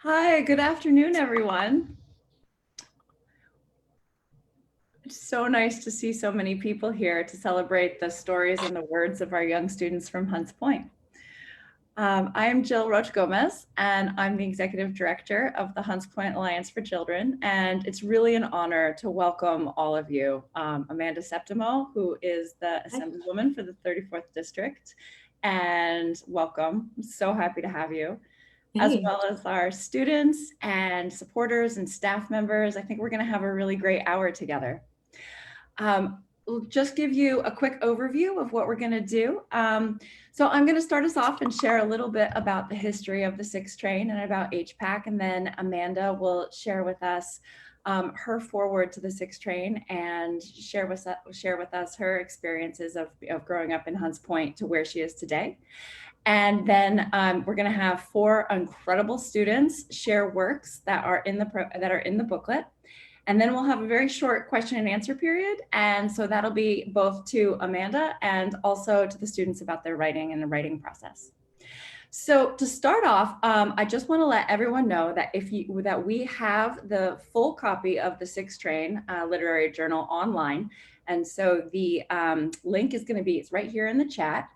Hi, good afternoon, everyone. It's so nice to see so many people here to celebrate the stories and the words of our young students from Hunts Point. I'm Jill Roach Gomez, and I'm the Executive Director of the Hunts Point Alliance for Children. And it's really an honor to welcome all of you. Amanda Septimo, who is the Assemblywoman for the 34th District, and welcome. I'm so happy to have you. As well as our students and supporters and staff members. I think we're going to have a really great hour together. We'll just give you a quick overview of what we're going to do. So I'm going to start us off and share a little bit about the history of the 6 train and about HPAC, and then Amanda will share with us her forward to the 6 train and share with us her experiences of growing up in Hunts Point to where she is today. And then we're going to have 4 incredible students share works that are in the booklet. And then we'll have a very short question and answer period. And so that'll be both to Amanda and also to the students about their writing and the writing process. So to start off, I just want to let everyone know that that we have the full copy of the 6 Train Literary Journal online. And so the link is going to be, it's right here in the chat.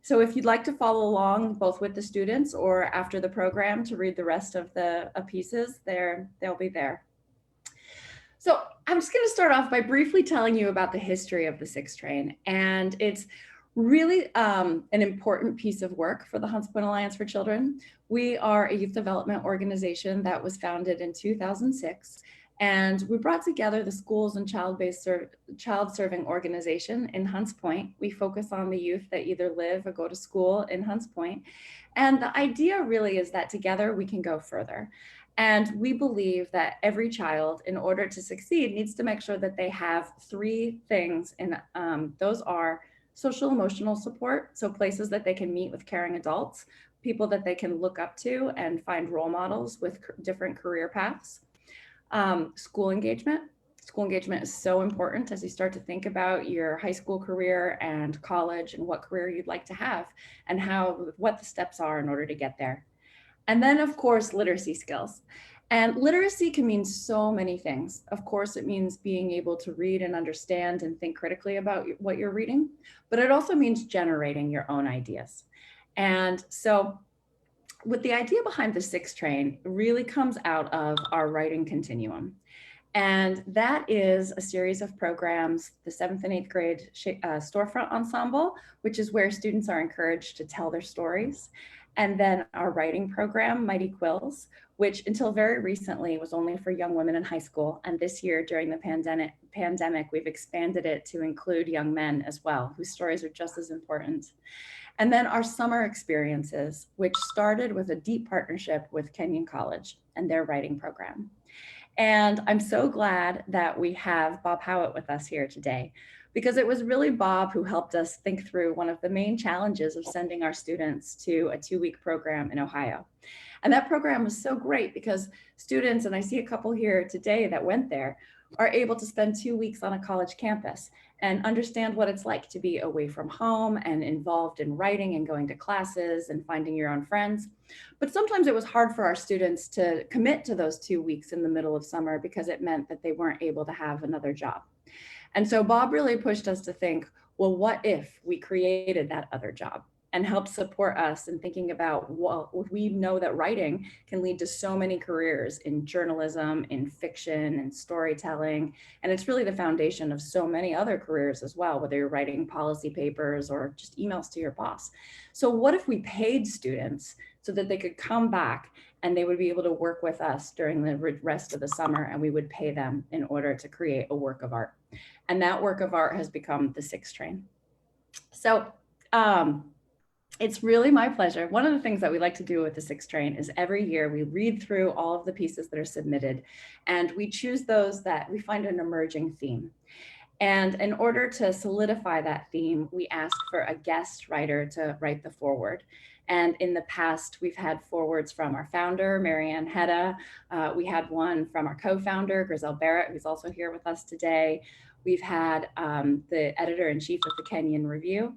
So if you'd like to follow along both with the students or after the program to read the rest of the pieces, they'll be there. So I'm just going to start off by briefly telling you about the history of the 6 Train. And it's really an important piece of work for the Hunts Point Alliance for Children. We are a youth development organization that was founded in 2006. And we brought together the schools and child-serving organization in Hunts Point. We focus on the youth that either live or go to school in Hunts Point. And the idea really is that together we can go further. And we believe that every child, in order to succeed, needs to make sure that they have 3 things. And those are social emotional support, so places that they can meet with caring adults, people that they can look up to and find role models with different career paths. School engagement. School engagement is so important as you start to think about your high school career and college and what career you'd like to have and what the steps are in order to get there. And then, of course, literacy skills. And literacy can mean so many things. Of course, it means being able to read and understand and think critically about what you're reading, but it also means generating your own ideas. And so what the idea behind the 6 Train really comes out of our writing continuum. And that is a series of programs, the 7th and 8th grade storefront ensemble, which is where students are encouraged to tell their stories. And then our writing program, Mighty Quills, which until very recently was only for young women in high school. And this year during the pandemic, we've expanded it to include young men as well, whose stories are just as important. And then our summer experiences, which started with a deep partnership with Kenyon College and their writing program. And I'm so glad that we have Bob Howitt with us here today, because it was really Bob who helped us think through one of the main challenges of sending our students to a 2-week program in Ohio. And that program was so great because students, and I see a couple here today that went there, are able to spend 2 weeks on a college campus and understand what it's like to be away from home and involved in writing and going to classes and finding your own friends. But sometimes it was hard for our students to commit to those 2 weeks in the middle of summer because it meant that they weren't able to have another job. And so Bob really pushed us to think, well, what if we created that other job? And help support us in thinking about, well, we know that writing can lead to so many careers in journalism, in fiction, and storytelling. And it's really the foundation of so many other careers as well, whether you're writing policy papers or just emails to your boss. So what if we paid students so that they could come back and they would be able to work with us during the rest of the summer, and we would pay them in order to create a work of art. And that work of art has become the 6 Train. So, it's really my pleasure. One of the things that we like to do with the 6 Train is every year we read through all of the pieces that are submitted and we choose those that we find an emerging theme. And in order to solidify that theme, we ask for a guest writer to write the foreword. And in the past, we've had forewords from our founder, Marianne Hedda. We had one from our co-founder, Griselle Barrett, who's also here with us today. We've had the editor-in-chief of the Kenyon Review.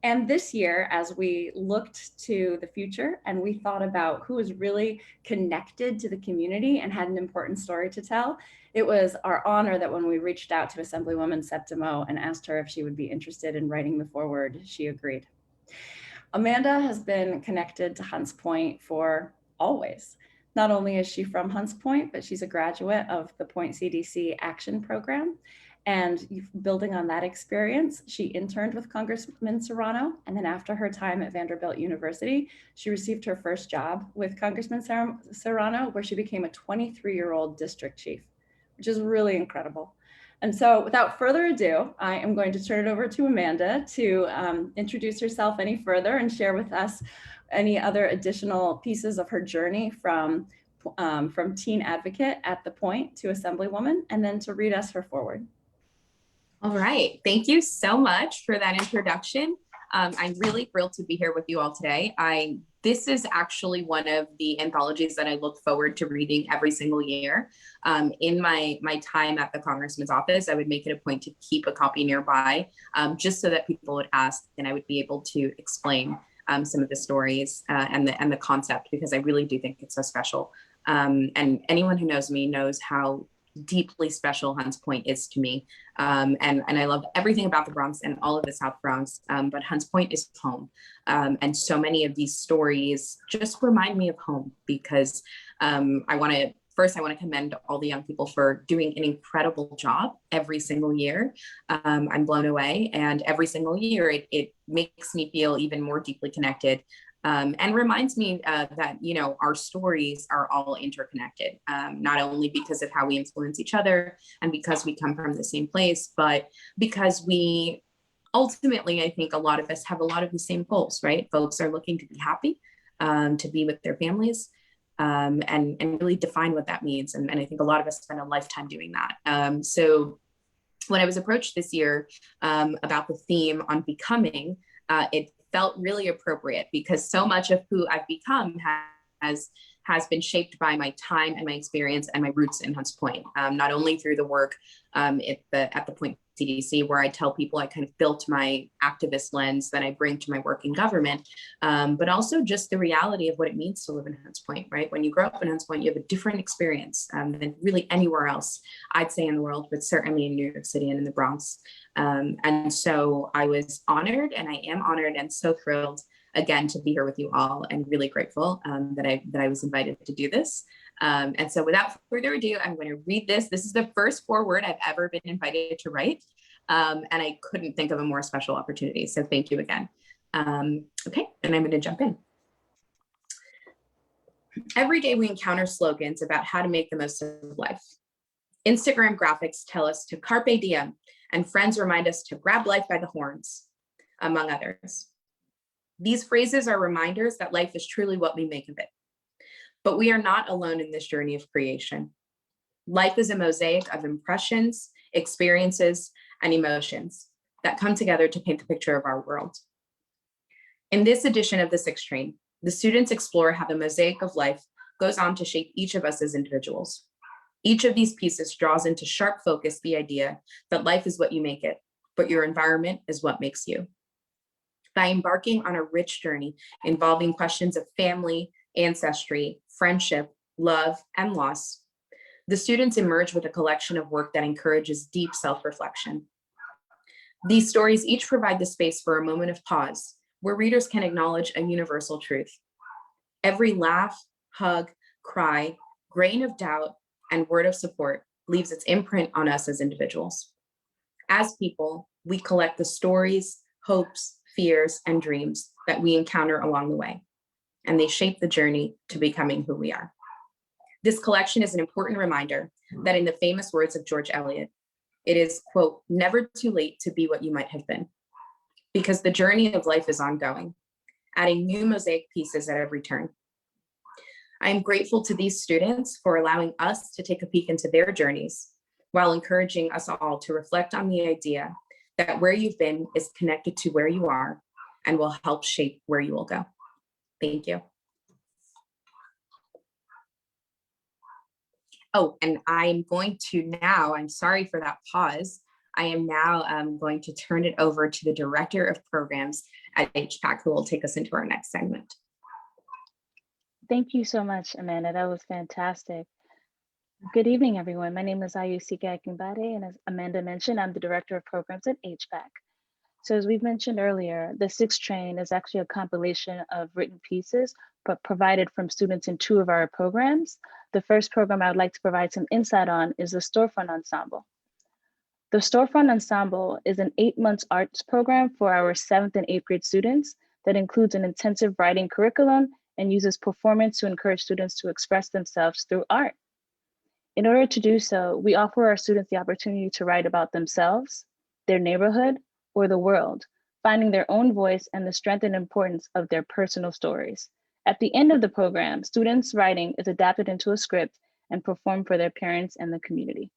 And this year, as we looked to the future and we thought about who was really connected to the community and had an important story to tell, it was our honor that when we reached out to Assemblywoman Septimo and asked her if she would be interested in writing the foreword, she agreed. Amanda has been connected to Hunts Point for always. Not only is she from Hunts Point, but she's a graduate of the Point CDC Action Program. And building on that experience, she interned with Congressman Serrano. And then after her time at Vanderbilt University, she received her first job with Congressman Serrano, where she became a 23-year-old district chief, which is really incredible. And so without further ado, I am going to turn it over to Amanda to introduce herself any further and share with us any other additional pieces of her journey from teen advocate at the Point to Assemblywoman, and then to read us her foreword. All right. Thank you so much for that introduction. I'm really thrilled to be here with you all today. This is actually one of the anthologies that I look forward to reading every single year. In my time at the Congressman's office, I would make it a point to keep a copy nearby, just so that people would ask and I would be able to explain some of the stories and the concept, because I really do think it's so special. And anyone who knows me knows how deeply special Hunts Point is to me. And I love everything about the Bronx and all of the South Bronx, but Hunts Point is home. And so many of these stories just remind me of home, because I want to commend all the young people for doing an incredible job every single year. I'm blown away, and every single year it makes me feel even more deeply connected. And reminds me that, our stories are all interconnected, not only because of how we influence each other and because we come from the same place, but because we ultimately, I think a lot of us have a lot of the same goals, right? Folks are looking to be happy, to be with their families, and really define what that means. And I think a lot of us spend a lifetime doing that. So when I was approached this year about the theme on becoming, it felt really appropriate, because so much of who I've become has been shaped by my time and my experience and my roots in Hunts Point, not only through the work at the Point CDC, where I tell people I kind of built my activist lens that I bring to my work in government, but also just the reality of what it means to live in Hunts Point, right? When you grow up in Hunts Point, you have a different experience than really anywhere else, I'd say, in the world, but certainly in New York City and in the Bronx. And so I was honored, and I am honored and so thrilled again to be here with you all, and really grateful that I was invited to do this. And so without further ado, I'm going to read this. This is the first foreword I've ever been invited to write. And I couldn't think of a more special opportunity. So thank you again. Okay, and I'm going to jump in. Every day we encounter slogans about how to make the most of life. Instagram graphics tell us to carpe diem, and friends remind us to grab life by the horns, among others. These phrases are reminders that life is truly what we make of it. But we are not alone in this journey of creation. Life is a mosaic of impressions, experiences, and emotions that come together to paint the picture of our world. In this edition of The Sixth Train, the students explore how the mosaic of life goes on to shape each of us as individuals. Each of these pieces draws into sharp focus the idea that life is what you make it, but your environment is what makes you. By embarking on a rich journey involving questions of family, ancestry, friendship, love, and loss, the students emerge with a collection of work that encourages deep self-reflection. These stories each provide the space for a moment of pause, where readers can acknowledge a universal truth. Every laugh, hug, cry, grain of doubt, and word of support leaves its imprint on us as individuals. As people, we collect the stories, hopes, fears, and dreams that we encounter along the way, and they shape the journey to becoming who we are. This collection is an important reminder that, in the famous words of George Eliot, it is, quote, never too late to be what you might have been, because the journey of life is ongoing, adding new mosaic pieces at every turn. I am grateful to these students for allowing us to take a peek into their journeys, while encouraging us all to reflect on the idea that where you've been is connected to where you are and will help shape where you will go. Thank you. Oh, and I'm going to now, I'm sorry for that pause. I am now going to turn it over to the Director of Programs at HPAC, who will take us into our next segment. Thank you so much, Amanda. That was fantastic. Good evening, everyone. My name is Ayusika Akimbade, and as Amanda mentioned, I'm the Director of Programs at HPAC. So as we've mentioned earlier, the Sixth Train is actually a compilation of written pieces provided from students in 2 of our programs. The first program I would like to provide some insight on is the Storefront Ensemble. The Storefront Ensemble is an 8-month arts program for our 7th and 8th grade students that includes an intensive writing curriculum and uses performance to encourage students to express themselves through art. In order to do so, we offer our students the opportunity to write about themselves, their neighborhood, or the world, finding their own voice and the strength and importance of their personal stories. At the end of the program, students' writing is adapted into a script and performed for their parents and the community.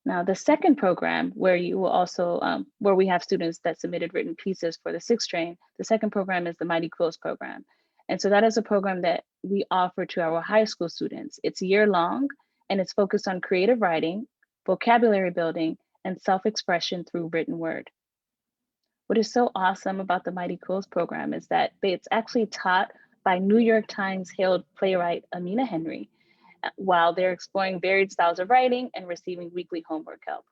Now, the second program, where you will also, where we have students that submitted written pieces for the Sixth Train, the second program is the Mighty Quills program. And so that is a program that we offer to our high school students. It's year-long, and it's focused on creative writing, vocabulary building, and self-expression through written word. What is so awesome about the Mighty Quills program is that it's actually taught by New York Times hailed playwright Amina Henry, while they're exploring varied styles of writing and receiving weekly homework help.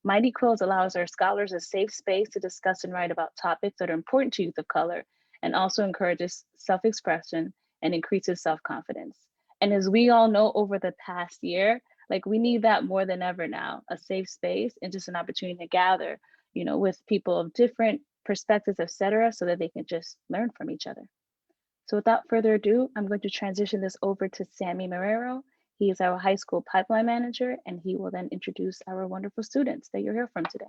Mighty Quills allows our scholars a safe space to discuss and write about topics that are important to youth of color, and also encourages self-expression and increases self-confidence. And as we all know over the past year, like we need that more than ever now, a safe space and just an opportunity to gather, you know, with people of different perspectives, et cetera, so that they can just learn from each other. So without further ado, I'm going to transition this over to Sammy Marrero. He is our high school pipeline manager, and he will then introduce our wonderful students that you'll hear from today.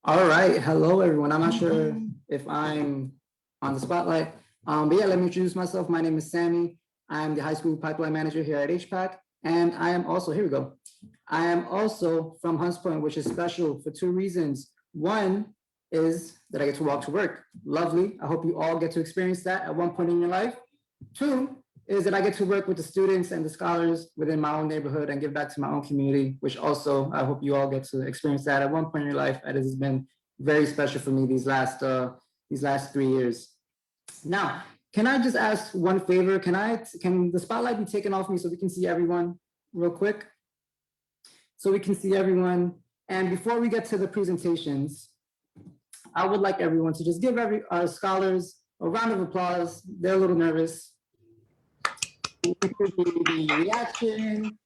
All right, hello everyone. I'm not sure if I'm on the spotlight, but yeah, let me introduce myself. My name is Sammy. I'm the high school pipeline manager here at HPAC, and I am also, here we go. I am also from Hunts Point, which is special for 2 reasons. One is that I get to walk to work. Lovely. I hope you all get to experience that at one point in your life. 2 is that I get to work with the students and the scholars within my own neighborhood and give back to my own community, which also I hope you all get to experience that at one point in your life. It has been very special for me these last 3 years. Now, can I just ask one favor? Can the spotlight be taken off me so we can see everyone real quick? So we can see everyone. And before we get to the presentations, I would like everyone to just give our scholars a round of applause. They're a little nervous. The reaction,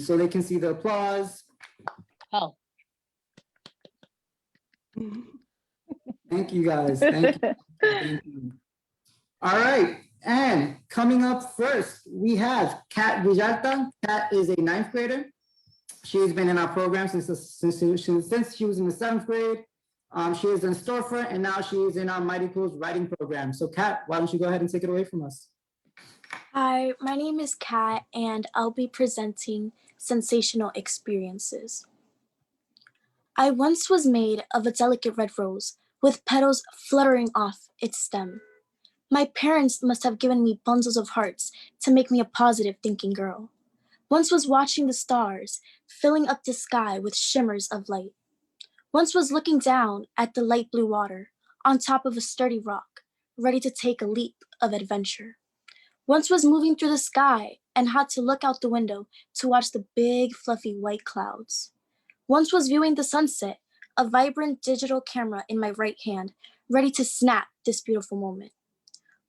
so they can see the applause. Oh. Thank you guys. Thank you. Thank you. All right, and coming up first, we have Kat Villalta. Kat is a 9th grader. She's been in our program since she was in the 7th grade. She is in Storefront, and now she is in our Mighty Quills writing program. So Kat, why don't you go ahead and take it away from us? Hi, my name is Kat, and I'll be presenting sensational experiences. I once was made of a delicate red rose with petals fluttering off its stem. My parents must have given me bundles of hearts to make me a positive thinking girl. Once was watching the stars, filling up the sky with shimmers of light. Once was looking down at the light blue water on top of a sturdy rock, ready to take a leap of adventure. Once was moving through the sky and had to look out the window to watch the big fluffy white clouds. Once was viewing the sunset, a vibrant digital camera in my right hand, ready to snap this beautiful moment.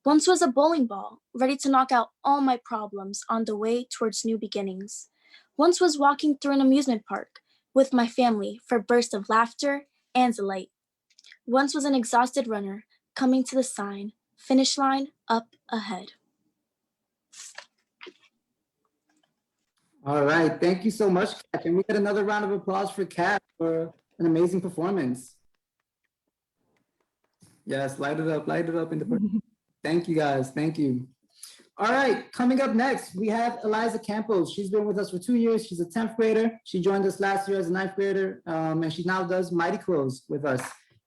Once was a bowling ball, ready to knock out all my problems on the way towards new beginnings. Once was walking through an amusement park with my family for bursts of laughter and delight. Once was an exhausted runner coming to the sign, finish line up ahead. All right, thank you so much, Kat. Can we get another round of applause for Kat for an amazing performance? Yes, light it up in the Thank you guys, thank you. All right, coming up next, we have Eliza Campos. She's been with us for 2 years. She's a 10th grader. She joined us last year as a 9th grader, and she now does Mighty Quills with us.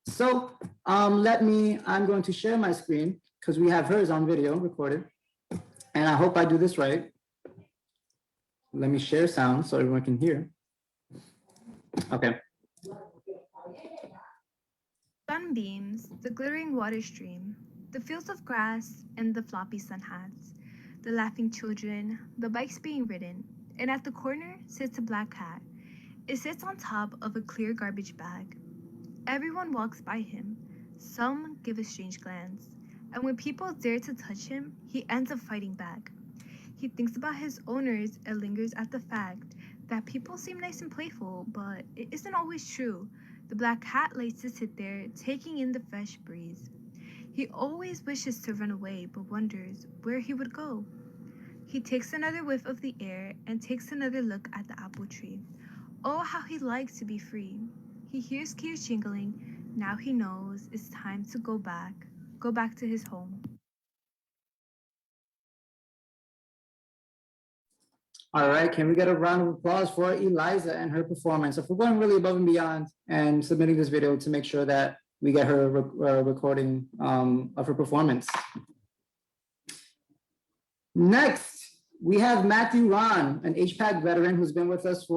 So I'm going to share my screen because we have hers on video recorded. And I hope I do this right. Let me share sound so everyone can hear. Okay. Sunbeams, the glittering water stream, the fields of grass, and the floppy sun hats, the laughing children, the bikes being ridden, and at the corner sits a black cat. It sits on top of a clear garbage bag. Everyone walks by him. Some give a strange glance, and when people dare to touch him, he ends up fighting back. He thinks about his owners and lingers at the fact that people seem nice and playful, but it isn't always true. The black cat likes to sit there, taking in the fresh breeze. He always wishes to run away, but wonders where he would go. He takes another whiff of the air and takes another look at the apple tree. Oh, how he likes to be free. He hears keys jingling. Now he knows it's time to go back to his home. All right, can we get a round of applause for Eliza and her performance? So we're going really above and beyond and submitting this video to make sure that we get her recording of her performance. Next, we have Matthew Ron, an HPAC veteran who's been with us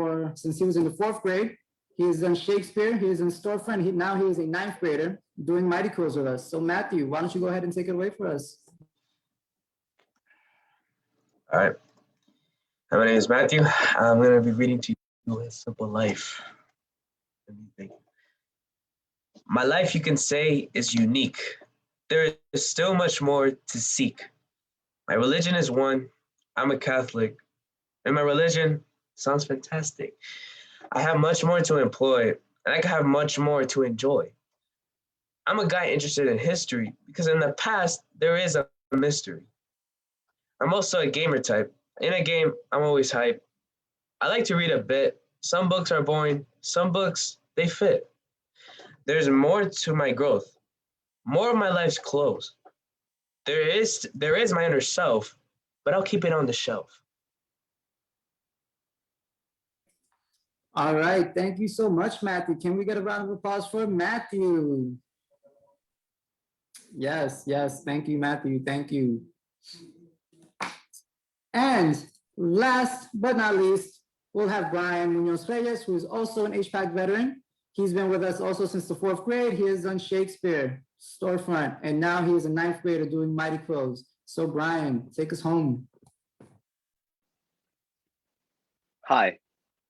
since he was in the 4th grade. He is in Shakespeare, he is in Storefront, now he is a 9th grader doing Mighty Quills with us. So Matthew, why don't you go ahead and take it away for us? All right. Hi, my name is Matthew. I'm going to be reading to you A Simple Life. Let me think. My life, you can say, is unique. There is still much more to seek. My religion is one. I'm a Catholic. And my religion sounds fantastic. I have much more to employ, and I can have much more to enjoy. I'm a guy interested in history because in the past, there is a mystery. I'm also a gamer type. In a game, I'm always hype. I like to read a bit. Some books are boring. Some books, they fit. There's more to my growth. More of my life's clothes. There is my inner self, but I'll keep it on the shelf. All right, thank you so much, Matthew. Can we get a round of applause for Matthew? Yes, thank you, Matthew, thank you. And last but not least, we'll have Brian Munoz Reyes, who is also an HPAC veteran. He's been with us also since the 4th grade. He has done Shakespeare, Storefront, and now he is a 9th grader doing Mighty Quills. So Brian, take us home. Hi,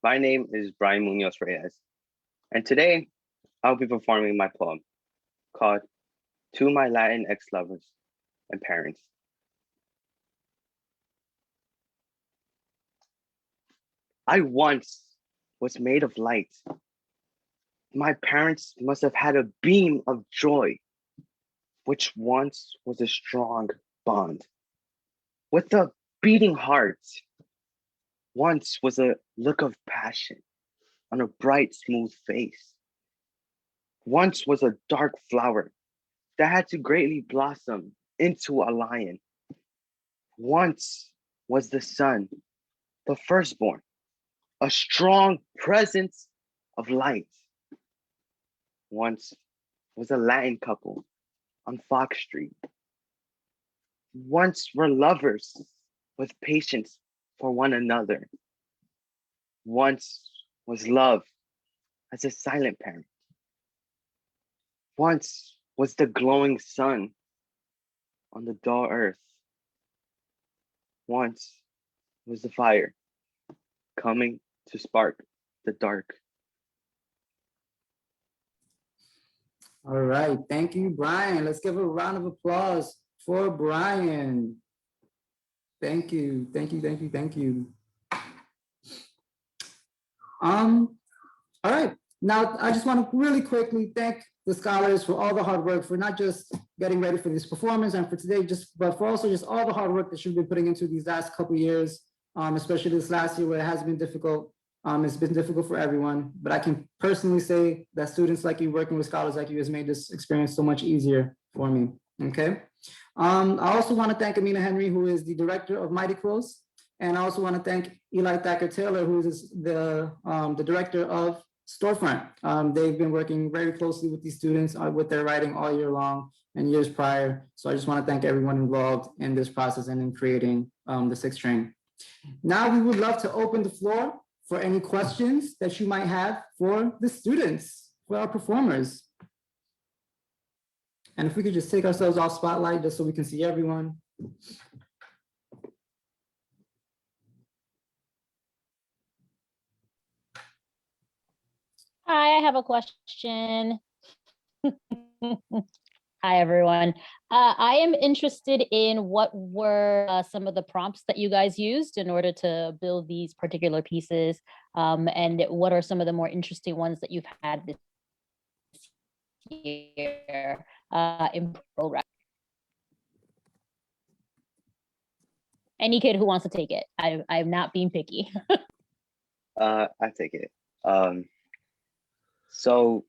my name is Brian Munoz Reyes, and today I'll be performing my poem called To My Latin Ex-Lovers and Parents. I once was made of light. My parents must have had a beam of joy, which once was a strong bond. With a beating heart, once was a look of passion on a bright, smooth face. Once was a dark flower that had to greatly blossom into a lion. Once was the sun, the firstborn, a strong presence of light. Once was a Latin couple on Fox Street. Once were lovers with patience for one another. Once was love as a silent parent. Once was the glowing sun on the dull earth. Once was the fire coming to spark the dark. All right, thank you, Brian. Let's give a round of applause for Brian. Thank you. All right, now I just want to really quickly thank the scholars for all the hard work, for not just getting ready for this performance and for today, but for also just all the hard work that you've been putting into these last couple of years, especially this last year where it has been difficult. It's been difficult for everyone, but I can personally say that students like you, working with scholars like you, has made this experience so much easier for me, okay? I also want to thank Amina Henry, who is the director of Mighty Quills, and I also want to thank Eli Thacker Taylor, who is the director of Storefront. They've been working very closely with these students with their writing all year long and years prior. So I just want to thank everyone involved in this process and in creating the sixth train. Now we would love to open the floor for any questions that you might have for the students, for our performers. And if we could just take ourselves off spotlight just so we can see everyone. Hi, I have a question. Hi, everyone. I am interested in what were some of the prompts that you guys used in order to build these particular pieces, and what are some of the more interesting ones that you've had this year in progress? Any kid who wants to take it. I'm not being picky. I take it. So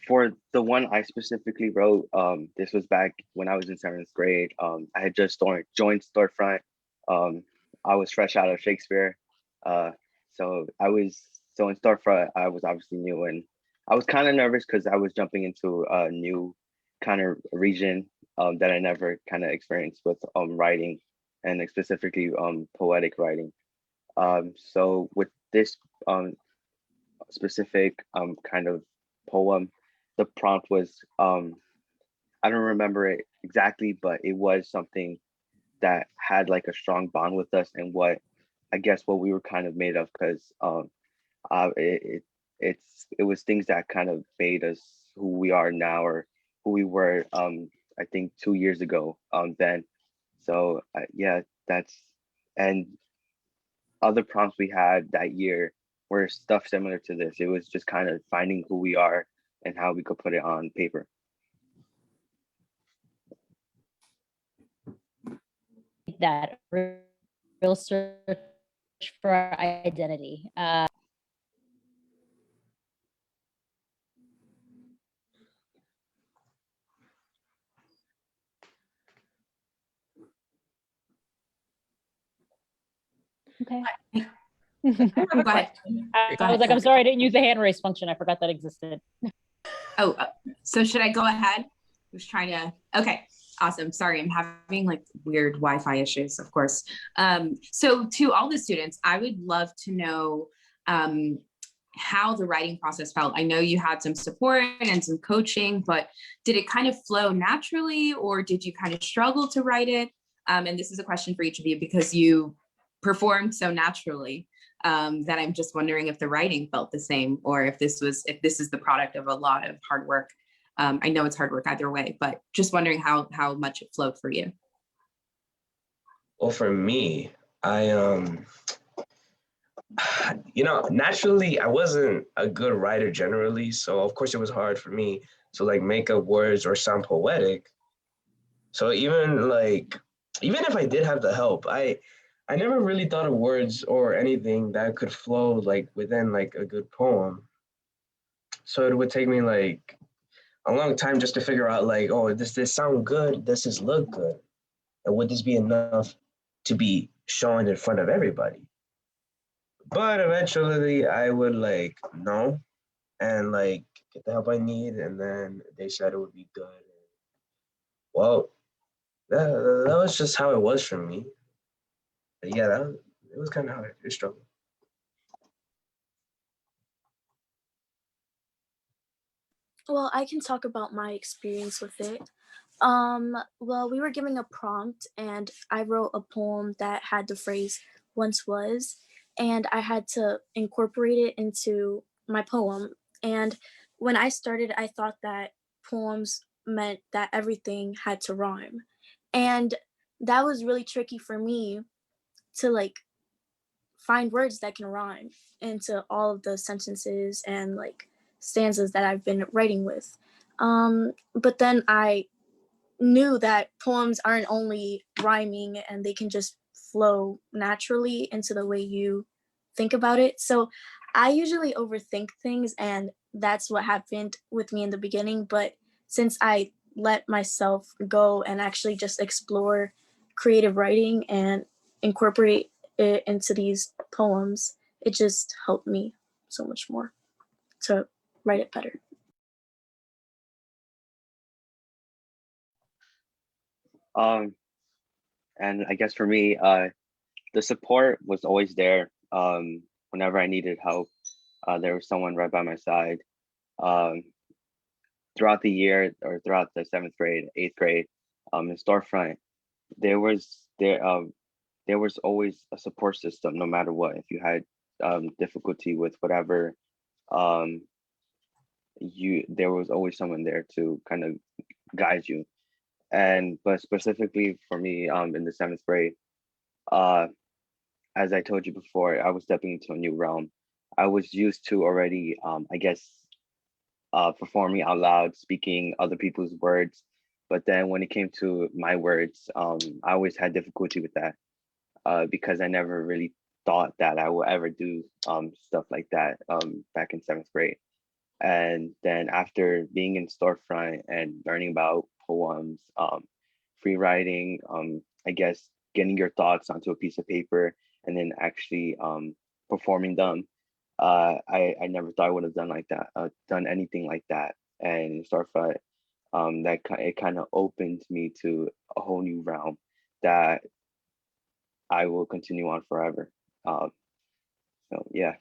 for the one I specifically wrote, this was back when I was in 7th grade. I had just joined Storefront. I was fresh out of Shakespeare. So in Storefront, I was obviously new, and I was kind of nervous because I was jumping into a new kind of region that I never kind of experienced with writing, and specifically poetic writing. So with this specific kind of poem, the prompt was, I don't remember it exactly, but it was something that had like a strong bond with us, and what we were kind of made of, because it was things that kind of made us who we are now, or who we were I think 2 years ago then. So yeah, and other prompts we had that year were stuff similar to this. It was just kind of finding who we are and how we could put it on paper. That real search for our identity. Okay. Go ahead. I was like, I'm sorry, I didn't use the hand raise function. I forgot that existed. Oh, so should I go ahead? I was trying to, okay, awesome. Sorry, I'm having like weird Wi-Fi issues, of course. So to all the students, I would love to know how the writing process felt. I know you had some support and some coaching, but did it kind of flow naturally, or did you kind of struggle to write it? And this is a question for each of you because you performed so naturally. That I'm just wondering if the writing felt the same, or if this is the product of a lot of hard work. I know it's hard work either way, but just wondering how much it flowed for you. Well, for me, naturally, I wasn't a good writer generally. So of course it was hard for me to like make up words or sound poetic. So even if I did have the help, I never really thought of words or anything that could flow like within like a good poem. So it would take me like a long time just to figure out like, oh, does this sound good? Does this look good? And would this be enough to be shown in front of everybody? But eventually I would like know and like get the help I need, and then they said it would be good. Well, that was just how it was for me. But yeah, it was kind of hard. It struggled. Well, I can talk about my experience with it. Well, we were given a prompt and I wrote a poem that had the phrase once was, and I had to incorporate it into my poem. And when I started, I thought that poems meant that everything had to rhyme. And that was really tricky for me to like find words that can rhyme into all of the sentences and like stanzas that I've been writing with. But then I knew that poems aren't only rhyming and they can just flow naturally into the way you think about it. So I usually overthink things, and that's what happened with me in the beginning. But since I let myself go and actually just explore creative writing and incorporate it into these poems, it just helped me. so much more to write it better. And I guess for me, the support was always there. Whenever I needed help, there was someone right by my side. Um, Throughout the year or throughout the 7th grade, 8th grade, in storefront, there was there was always a support system no matter what. If you had difficulty with whatever, um, there was always someone there to kind of guide you. And but specifically for me, in the 7th grade, uh, as I told you before, I was stepping into a new realm. I was used to already, I guess, performing out loud, speaking other people's words. But then when it came to my words, I always had difficulty with that because I never really thought that I would ever do stuff like that back in 7th grade. And then after being in storefront and learning about poems, free writing, I guess getting your thoughts onto a piece of paper and then actually performing them, I never thought I would have done anything like that. And in storefront, it kind of opened me to a whole new realm that I will continue on forever. So yeah.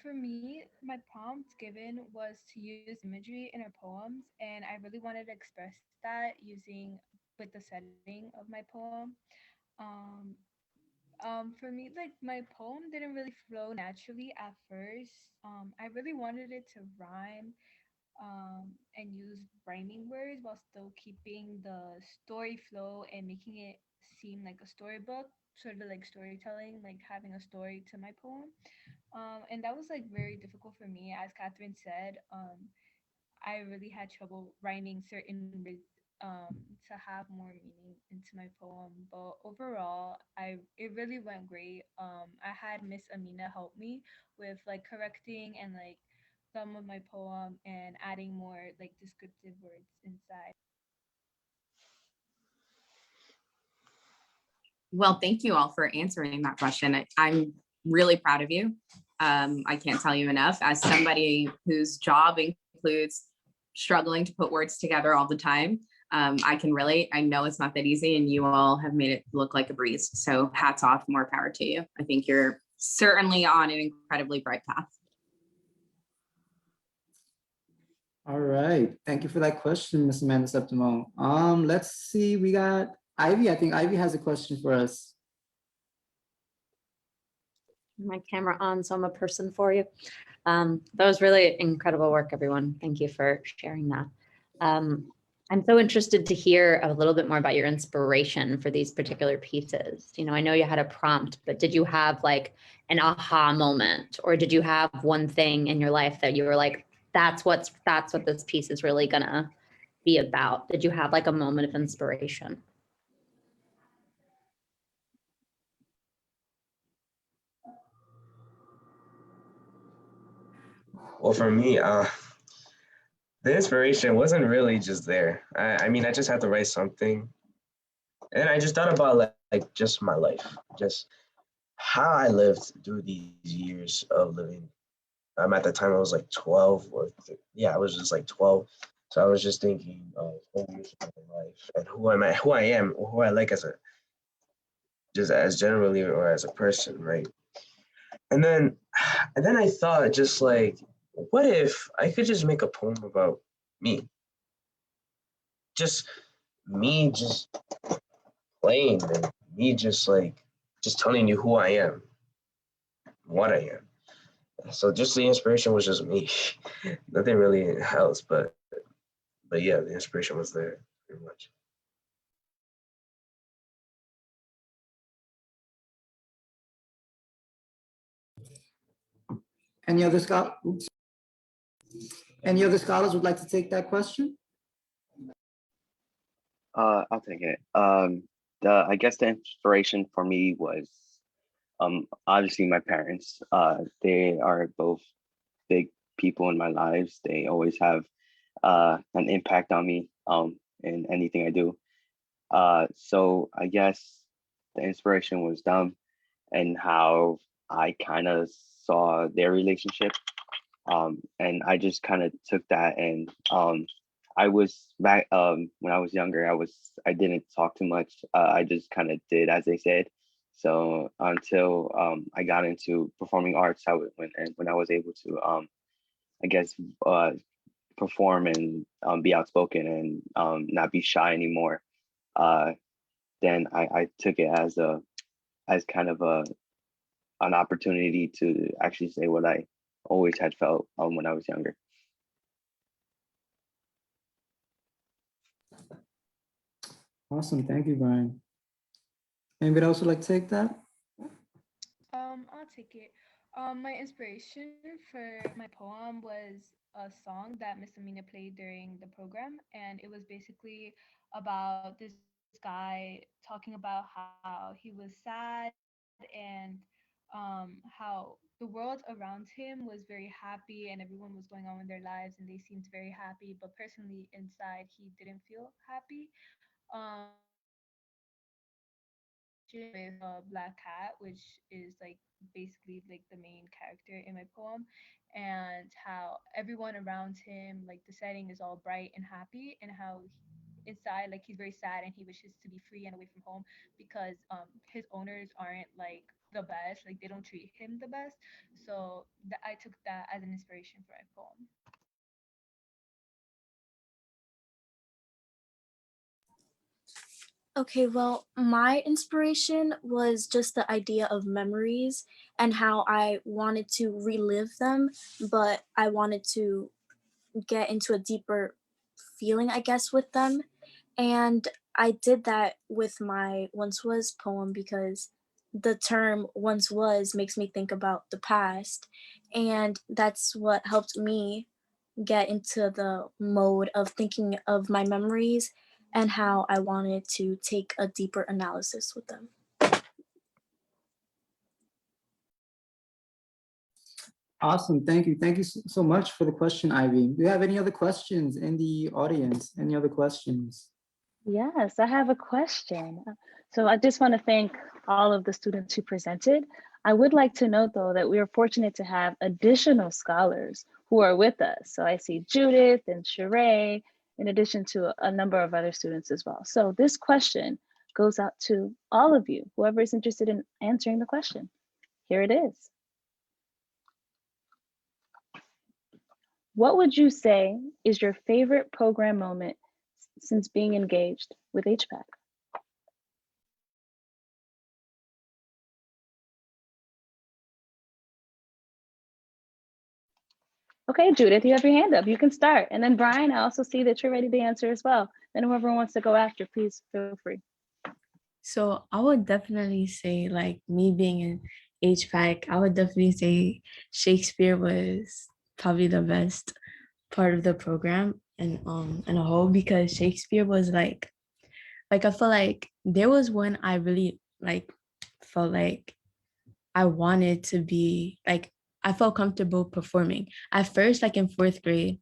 For me, my prompt given was to use imagery in our poems, and I really wanted to express that using with the setting of my poem. Um, for me, like my poem didn't really flow naturally at first. I really wanted it to rhyme and use rhyming words while still keeping the story flow and making it seem like a storybook, sort of like storytelling, like having a story to my poem. And that was like very difficult for me, as Catherine said. I really had trouble rhyming certain words to have more meaning into my poem. But overall, it really went great. I had Miss Amina help me with like correcting and like some of my poem and adding more like descriptive words inside. Well, thank you all for answering that question. I'm really proud of you. I can't tell you enough. As somebody whose job includes struggling to put words together all the time, I can relate. I know it's not that easy, and you all have made it look like a breeze. So hats off, more power to you. I think you're certainly on an incredibly bright path. All right. Thank you for that question, Ms. Amanda Septimo. Let's see. We got Ivy. I think Ivy has a question for us. My camera on, so I'm a person for you. That was really incredible work, everyone. Thank you for sharing that. I'm so interested to hear a little bit more about your inspiration for these particular pieces. You know, I know you had a prompt, but did you have like an aha moment, or did you have one thing in your life that you were like, that's what this piece is really gonna be about? Did you have like a moment of inspiration? Well, for me, the inspiration wasn't really just there. I mean, I just had to write something, and I just thought about like just my life, just how I lived through these years of living. At the time I was like 12 I was just like 12. So I was just thinking of whole years of my life and who I am, who I like just as generally or as a person, right? And then I thought just like, what if I could just make a poem about me? Just me just playing and me just telling you who I am, what I am. So just the inspiration was just me. Nothing really else, but yeah, the inspiration was there pretty much. Any other Any other scholars would like to take that question? I'll take it. I guess the inspiration for me was obviously my parents. They are both big people in my lives. They always have an impact on me in anything I do. So I guess the inspiration was them and how I kind of saw their relationship, and I just kind of took that. And I was back when I was younger. I didn't talk too much. I just kind of did as they said. So until I got into performing arts, when I was able to I guess perform and be outspoken and not be shy anymore. Uh, then I took it as kind of an opportunity to actually say what I always had felt when I was younger. Awesome. Thank you, Brian. Anybody else would like to take that? I'll take it. My inspiration for my poem was a song that Miss Amina played during the program, and it was basically about this guy talking about how he was sad and how the world around him was very happy and everyone was going on with their lives and they seemed very happy, but personally inside he didn't feel happy. With a black cat, which is like basically like the main character in my poem, and how everyone around him, like the setting is all bright and happy, and how inside like he's very sad and he wishes to be free and away from home because his owners aren't like the best, like they don't treat him the best. So I took that as an inspiration for my poem. Okay, well, my inspiration was just the idea of memories and how I wanted to relive them, but I wanted to get into a deeper feeling, I guess, with them. And I did that with my Once Was poem because the term once was makes me think about the past. And that's what helped me get into the mode of thinking of my memories and how I wanted to take a deeper analysis with them. Awesome. Thank you. Thank you so much for the question, Ivy. Do you have any other questions in the audience? Any other questions? Yes, I have a question. So I just want to thank all of the students who presented. I would like to note though that we are fortunate to have additional scholars who are with us. So I see Judith and Sheree, in addition to a number of other students as well. So this question goes out to all of you, whoever is interested in answering the question. Here it is. What would you say is your favorite program moment since being engaged with HPAC? Okay, Judith, you have your hand up. You can start. And then Brian, I also see that you're ready to answer as well. Then whoever wants to go after, please feel free. So I would definitely say, like me being in HPAC, I would definitely say Shakespeare was probably the best part of the program and in a whole, because Shakespeare was like I felt like there was one I really like felt like I wanted to be like I felt comfortable performing. At first, like in fourth grade,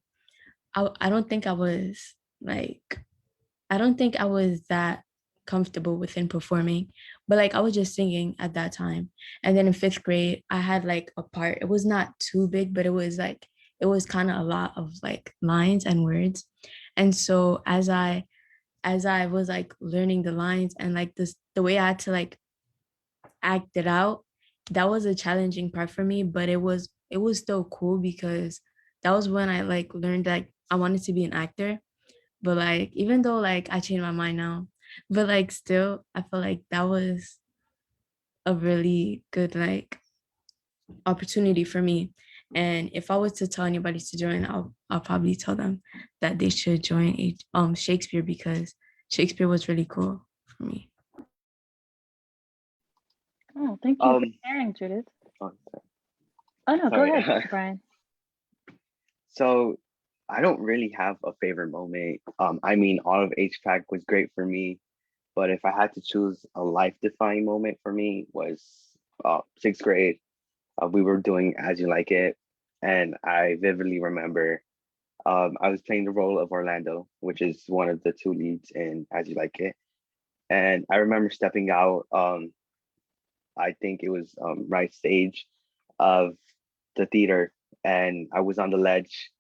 I don't think I was like I don't think I was that comfortable within performing, but like I was just singing at that time. And then in fifth grade, I had like a part. It was not too big, but it was kind of a lot of like lines and words. And so as I was like learning the lines and like this the way I had to like act it out, that was a challenging part for me, but it was still cool because that was when I like learned that I wanted to be an actor. But like even though like I changed my mind now, but like still I feel like that was a really good like opportunity for me. And if I was to tell anybody to join, I'll probably tell them that they should join Shakespeare, because Shakespeare was really cool for me. Oh, thank you for sharing, Judith. Oh, Oh no, sorry. go ahead, Brian. So I don't really have a favorite moment. I mean, all of HPAC was great for me, but if I had to choose a life-defining moment for me was sixth grade. We were doing As You Like It, and I vividly remember I was playing the role of Orlando, which is one of the two leads in As You Like It. And I remember stepping out I think it was right stage of the theater, and I was on the ledge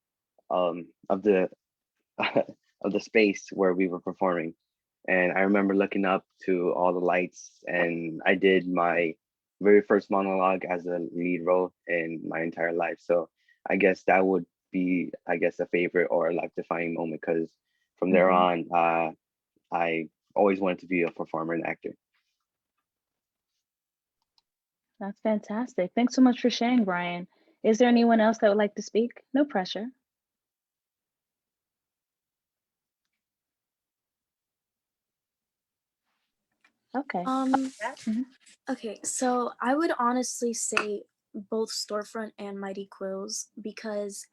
of the of the space where we were performing. And I remember looking up to all the lights, and I did my very first monologue as a lead role in my entire life. So I guess that would be, I guess, a favorite or a life-defining moment, because from there on, I always wanted to be a performer and actor. That's fantastic. Thanks so much for sharing, Brian. Is there anyone else that would like to speak? No pressure. Okay. Mhm. Okay, so I would honestly say both Storefront and Mighty Quills, because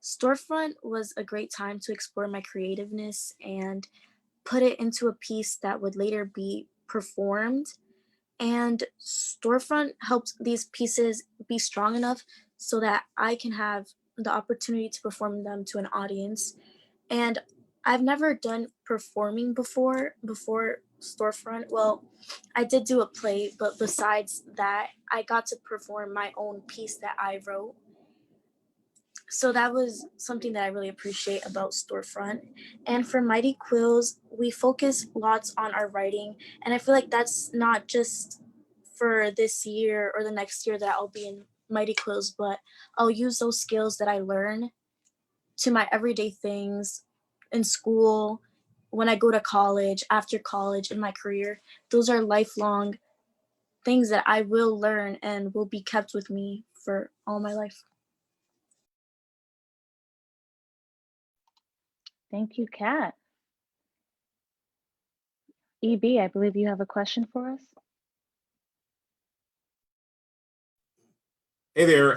Storefront was a great time to explore my creativeness and put it into a piece that would later be performed. And Storefront helped these pieces be strong enough so that I can have the opportunity to perform them to an audience. And I've never done performing before Storefront. Well, I did do a play, but besides that, I got to perform my own piece that I wrote. So that was something that I really appreciate about Storefront. And for Mighty Quills, we focus lots on our writing, and I feel like that's not just for this year or the next year that I'll be in Mighty Quills, but I'll use those skills that I learn to my everyday things in school, when I go to college, after college, in my career. Those are lifelong things that I will learn and will be kept with me for all my life. Thank you, Kat. EB, I believe you have a question for us. Hey there.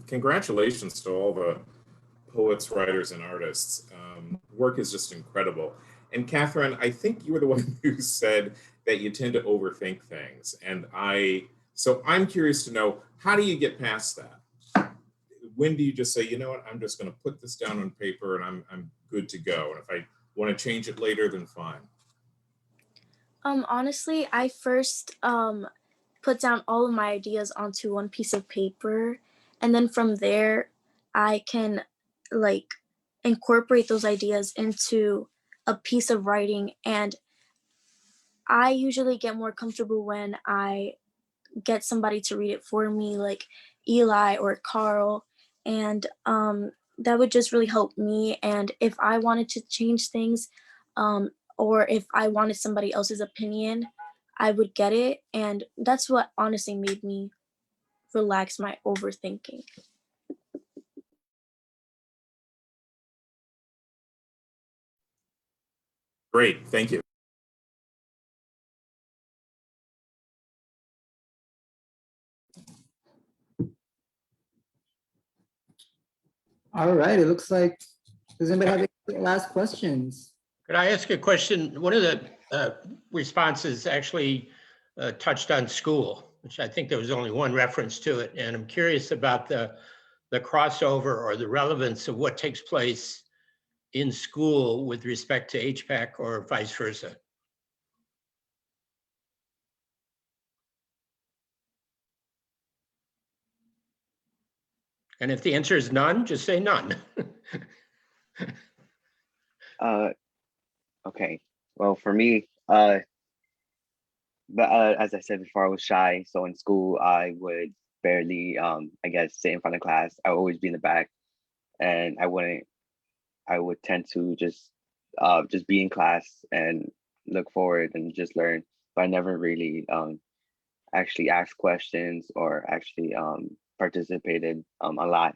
Congratulations to all the poets, writers, and artists. Work is just incredible. And Catherine, I think you were the one who said that you tend to overthink things. So I'm curious to know, how do you get past that? When do you just say, you know what, I'm just going to put this down on paper and I'm good to go. And if I want to change it later, then fine. Honestly, I first put down all of my ideas onto one piece of paper, and then from there I can like incorporate those ideas into a piece of writing. And I usually get more comfortable when I get somebody to read it for me, like Eli or Carl, and that would just really help me. And if I wanted to change things, or if I wanted somebody else's opinion, I would get it. And that's what honestly made me relax my overthinking. Great, thank you. All right, it looks like, does anybody have any last questions? Could I ask a question? One of the responses actually touched on school, which I think there was only one reference to it. And I'm curious about the crossover or the relevance of what takes place in school with respect to HPAC or vice versa. And if the answer is none, just say none. Okay. Well, for me, as I said before, I was shy. So in school, I would barely, I guess, sit in front of class. I would always be in the back, and I would tend to just be in class and look forward and just learn. But I never really actually asked questions or actually participated a lot.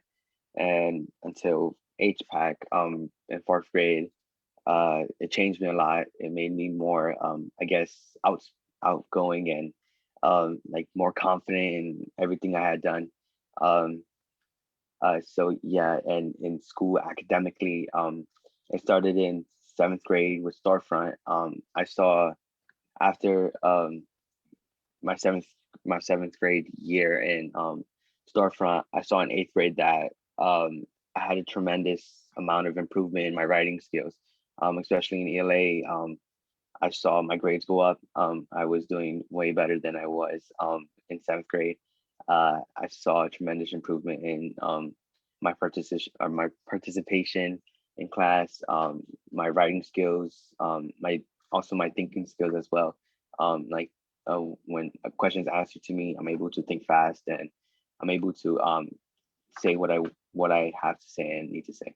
And until HPAC in fourth grade, it changed me a lot. It made me more, I guess, outgoing and like more confident in everything I had done. Um, so yeah, and in school academically, it started in seventh grade with Storefront. I saw after my seventh my seventh grade year in Storefront, I saw in eighth grade that I had a tremendous amount of improvement in my writing skills, especially in ELA. I saw my grades go up. I was doing way better than I was in 7th grade. I saw a tremendous improvement in my participation in class, my writing skills, my thinking skills as well. Like when a question is answered to me, I'm able to think fast, and I'm able to say what I have to say and need to say.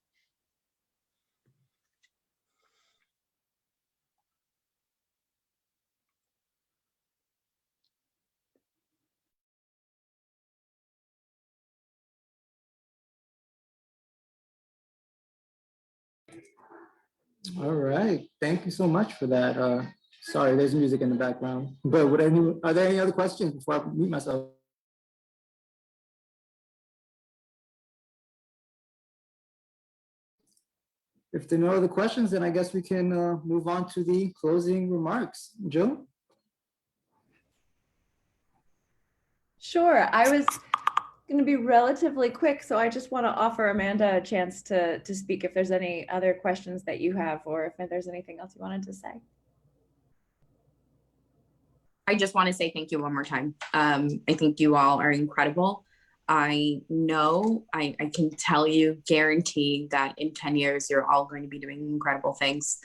All right, thank you so much for that. Sorry, there's music in the background, but are there any other questions before I mute myself? If there are no other questions, then I guess we can move on to the closing remarks. Jill? Sure. I was going to be relatively quick, so I just want to offer Amanda a chance to speak if there's any other questions that you have, or if there's anything else you wanted to say. I just want to say thank you one more time. I think you all are incredible. I know, I can tell you, guarantee that in 10 years, you're all going to be doing incredible things.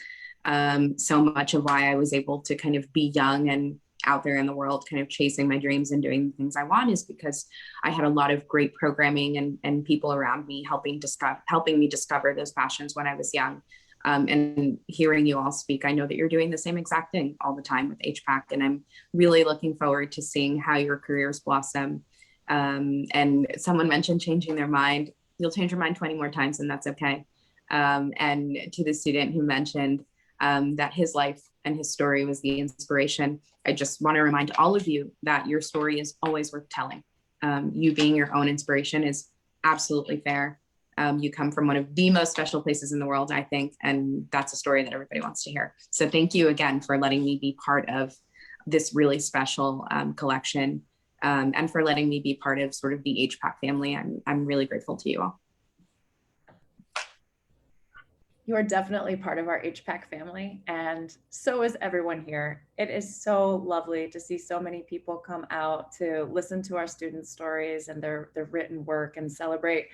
So much of why I was able to kind of be young and out there in the world, kind of chasing my dreams and doing the things I want, is because I had a lot of great programming and people around me helping me discover those passions when I was young. And hearing you all speak, I know that you're doing the same exact thing all the time with HPAC, and I'm really looking forward to seeing how your careers blossom. And someone mentioned changing their mind. You'll change your mind 20 more times, and that's okay. And to the student who mentioned that his life and his story was the inspiration, I just want to remind all of you that your story is always worth telling. You being your own inspiration is absolutely fair. You come from one of the most special places in the world, I think, and that's a story that everybody wants to hear. So thank you again for letting me be part of this really special collection, and for letting me be part of sort of the HPAC family. I'm really grateful to you all. You are definitely part of our HPAC family, and so is everyone here. It is so lovely to see so many people come out to listen to our students' stories and their written work and celebrate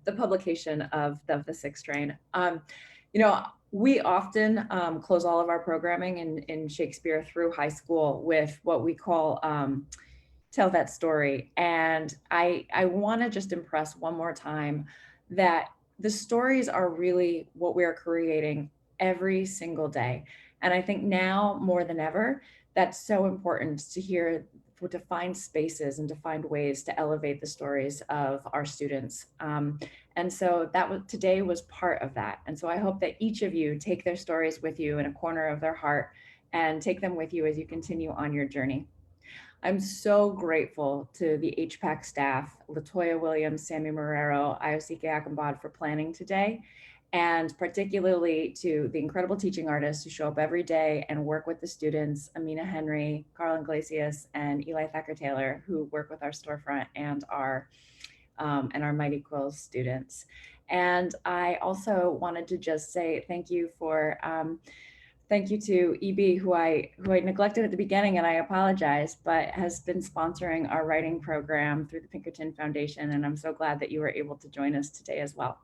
the publication of the 6th strain. You know, we often close all of our programming in Shakespeare through high school with what we call Tell That Story. And I want to just impress one more time that the stories are really what we're creating every single day. And I think now more than ever, that's so important to find spaces and to find ways to elevate the stories of our students. And so today was part of that. And so I hope that each of you take their stories with you in a corner of their heart and take them with you as you continue on your journey. I'm so grateful to the HPAC staff, Latoya Williams, Sammy Marrero, Ayosike Akambad, for planning today, and particularly to the incredible teaching artists who show up every day and work with the students, Amina Henry, Carl Iglesias, and Eli Thacker-Taylor, who work with our storefront and our Mighty Quills students. And I also wanted to just say thank you to EB, who I neglected at the beginning, and I apologize, but has been sponsoring our writing program through the Pinkerton Foundation. And I'm so glad that you were able to join us today as well.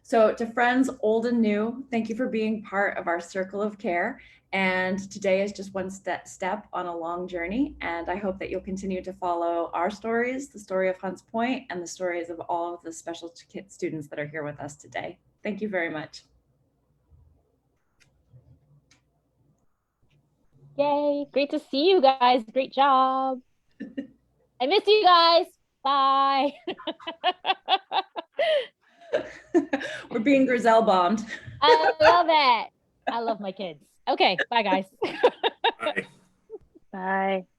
So to friends old and new, thank you for being part of our circle of care. And today is just one step on a long journey. And I hope that you'll continue to follow our stories, the story of Hunts Point, and the stories of all of the special students that are here with us today. Thank you very much. Yay, great to see you guys. Great job. I miss you guys. Bye. We're being Grizel bombed. I love it. I love my kids. Okay, bye guys. Bye. Bye.